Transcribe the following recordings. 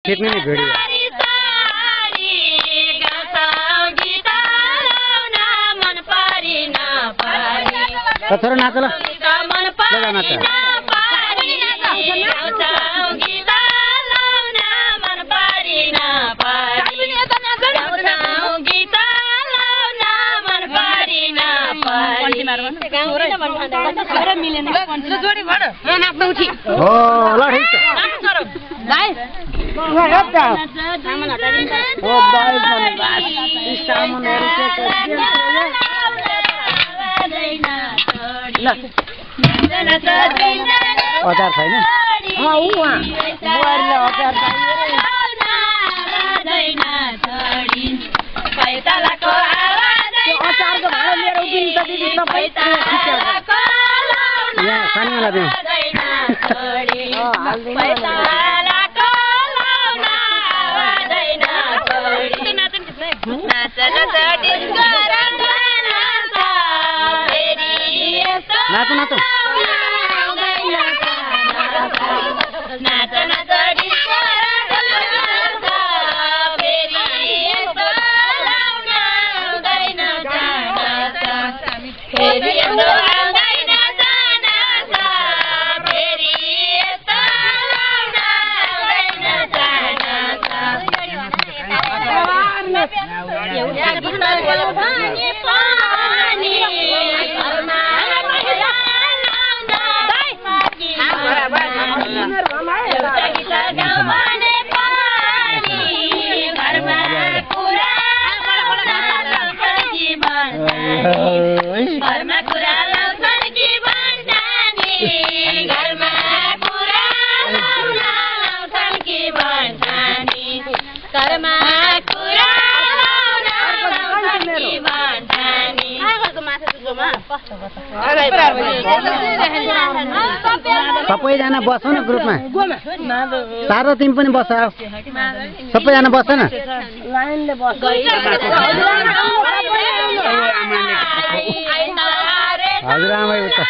कितने में भिड़ी थोड़ा नाच लो अचार छैन सानीलाई दिउँ नाचो नाचो सबैजना बस्छ न ग्रुपमा सार र तिमी पनि बस्छ सबैजना बस्छ न हजुरआमै उता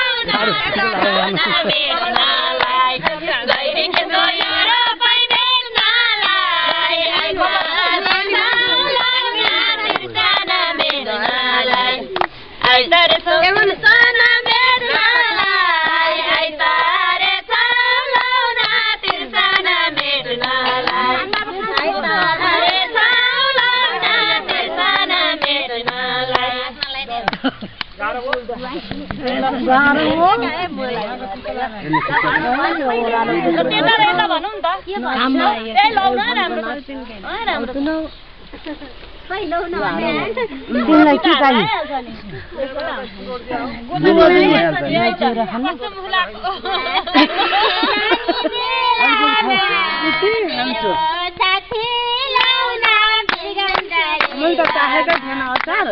तिमीलाई के चाहियो मैले त चाहेकै थिएन अचार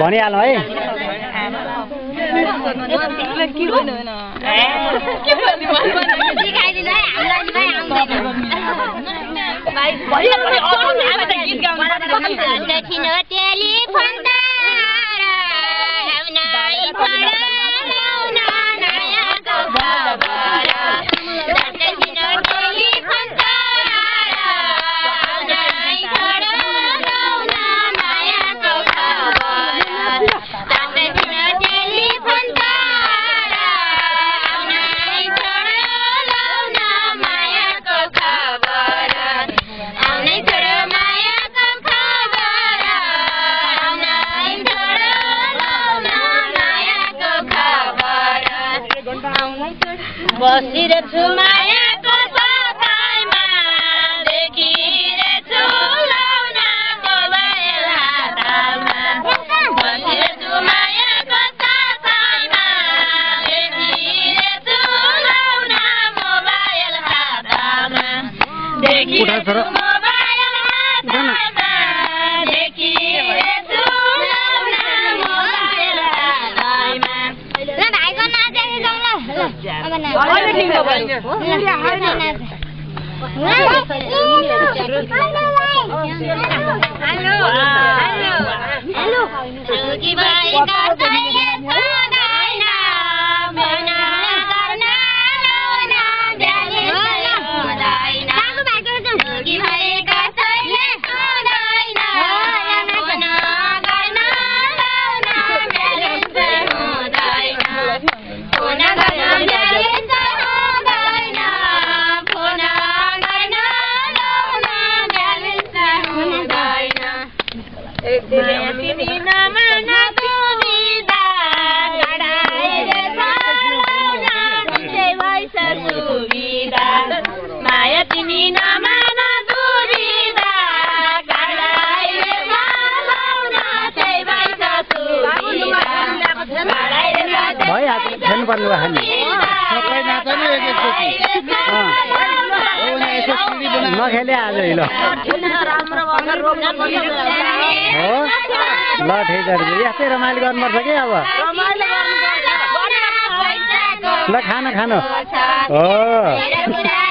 भनिहाल्नु है Bye. बसिरहेछु मायाको सताइमा देखिरहेछु लौनाको बायल हातमा बसिरहेछु मायाको सताइमा देखिरहेछु लौना मोबाइल हातमा देखिरहेछु मोबाइल हातमा देखिरहेछु लौना मोबाइल हातमा ल भाइको नाच जाउँ ल अब नाच हेलो कि भाइ कसैले सुन्दैन मना गर्न लौना ब्याले हुँदैन कि भाइ कसैले सुन्दैन मना गर्न लौना ब्याले हुँदैन फोन गर्न ब्याले हुँदैन फोन गर्न लौना ब्याले हुँदैन तिमी नमान दुविधा गडाएर लौना त्यसै भइस सुविधा माया तिमी नमान दुविधा गडाएर लौना त्यसै भइस सुविधा भइहाल्छ खेल्नु पर्ने भयो नि नखेले आज ल हो ल ठिक छ यस्तै रमाइलो गर्नुपर्छ कि अब ल खानु हो